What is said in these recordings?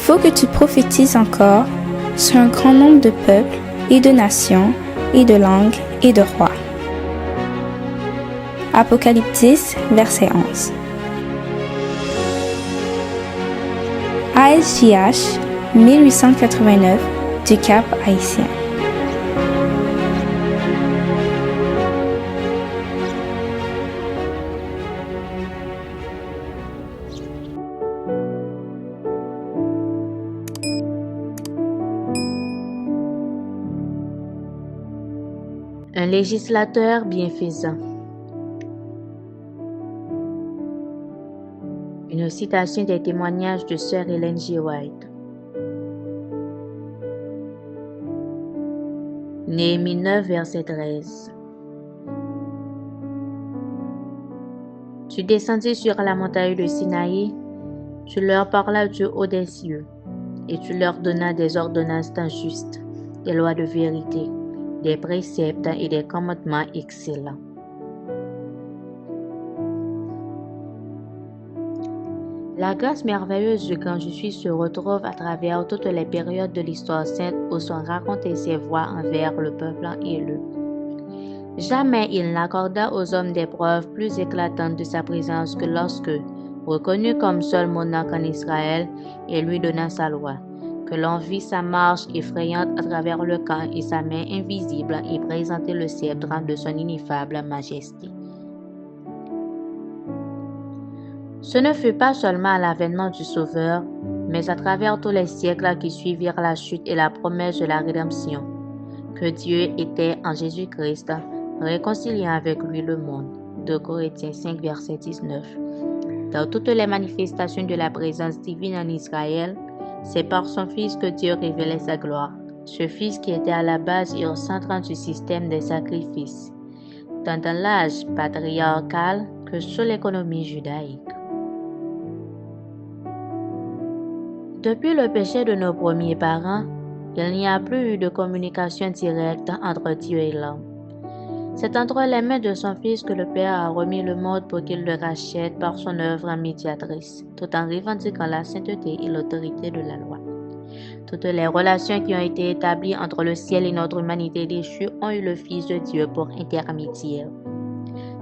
faut que tu prophétises encore sur un grand nombre de peuples et de nations et de langues et de rois. Apocalypse 10, verset 11. ASJH 1889 du Cap Haïtien. Un législateur bienfaisant. Une citation des témoignages de Sœur Ellen G. White. Néhémie 9, verset 13. Tu descendis sur la montagne de Sinaï, tu leur parlas du haut des cieux, et tu leur donnas des ordonnances justes, des lois de vérité, des préceptes et des commandements excellents. La grâce merveilleuse du grand Jésus se retrouve à travers toutes les périodes de l'histoire sainte où sont racontées ses voies envers le peuple élu. Jamais il n'accorda aux hommes des preuves plus éclatantes de sa présence que lorsque, reconnu comme seul monarque en Israël, il lui donna sa loi, que l'on vit sa marche effrayante à travers le camp et sa main invisible y présenter le sceptre de son ineffable majesté. Ce ne fut pas seulement à l'avènement du Sauveur, mais à travers tous les siècles qui suivirent la chute et la promesse de la rédemption, que Dieu était en Jésus-Christ, réconciliant avec lui le monde. 2 Corinthiens 5, verset 19. Dans toutes les manifestations de la présence divine en Israël, c'est par son Fils que Dieu révélait sa gloire, ce Fils qui était à la base et au centre du système des sacrifices, tant dans l'âge patriarcal que sous l'économie judaïque. Depuis le péché de nos premiers parents, il n'y a plus eu de communication directe entre Dieu et l'homme. C'est entre les mains de son Fils que le Père a remis le monde pour qu'il le rachète par son œuvre médiatrice, tout en revendiquant la sainteté et l'autorité de la loi. Toutes les relations qui ont été établies entre le ciel et notre humanité déchue ont eu le Fils de Dieu pour intermédiaire.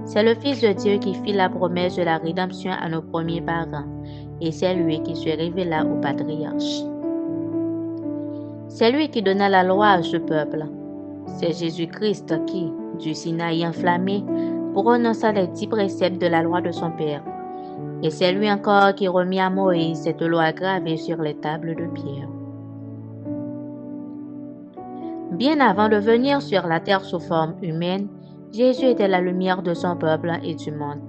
C'est le Fils de Dieu qui fit la promesse de la rédemption à nos premiers parents, et c'est lui qui se révéla aux patriarches. C'est lui qui donna la loi à ce peuple. C'est Jésus-Christ qui, du Sinaï enflammé, prononça les 10 préceptes de la loi de son Père. Et c'est lui encore qui remit à Moïse cette loi gravée sur les tables de pierre. Bien avant de venir sur la terre sous forme humaine, Jésus était la lumière de son peuple et du monde.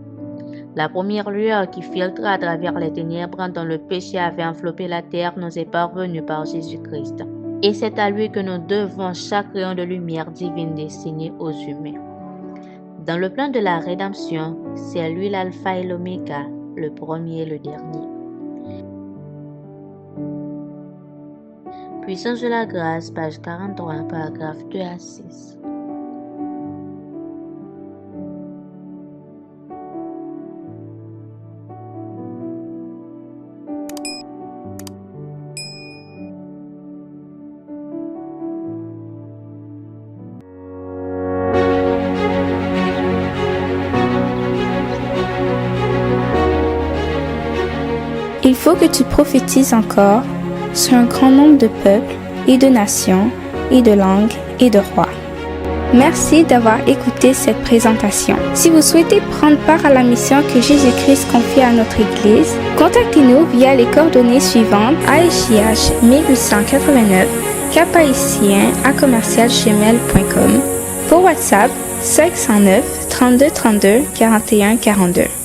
La première lueur qui filtra à travers les ténèbres dont le péché avait enveloppé la terre nous est parvenue par Jésus-Christ. Et c'est à lui que nous devons chaque rayon de lumière divine destiné aux humains. Dans le plan de la rédemption, c'est lui l'alpha et l'oméga, le premier et le dernier. Puissance de la grâce, page 43, paragraphe 2 à 6. Il faut que tu prophétises encore sur un grand nombre de peuples et de nations et de langues et de rois. Merci d'avoir écouté cette présentation. Si vous souhaitez prendre part à la mission que Jésus-Christ confie à notre Église, contactez-nous via les coordonnées suivantes: ASJH 1889, caphaïtien@gmail.com, pour WhatsApp 509 32 32 41 42.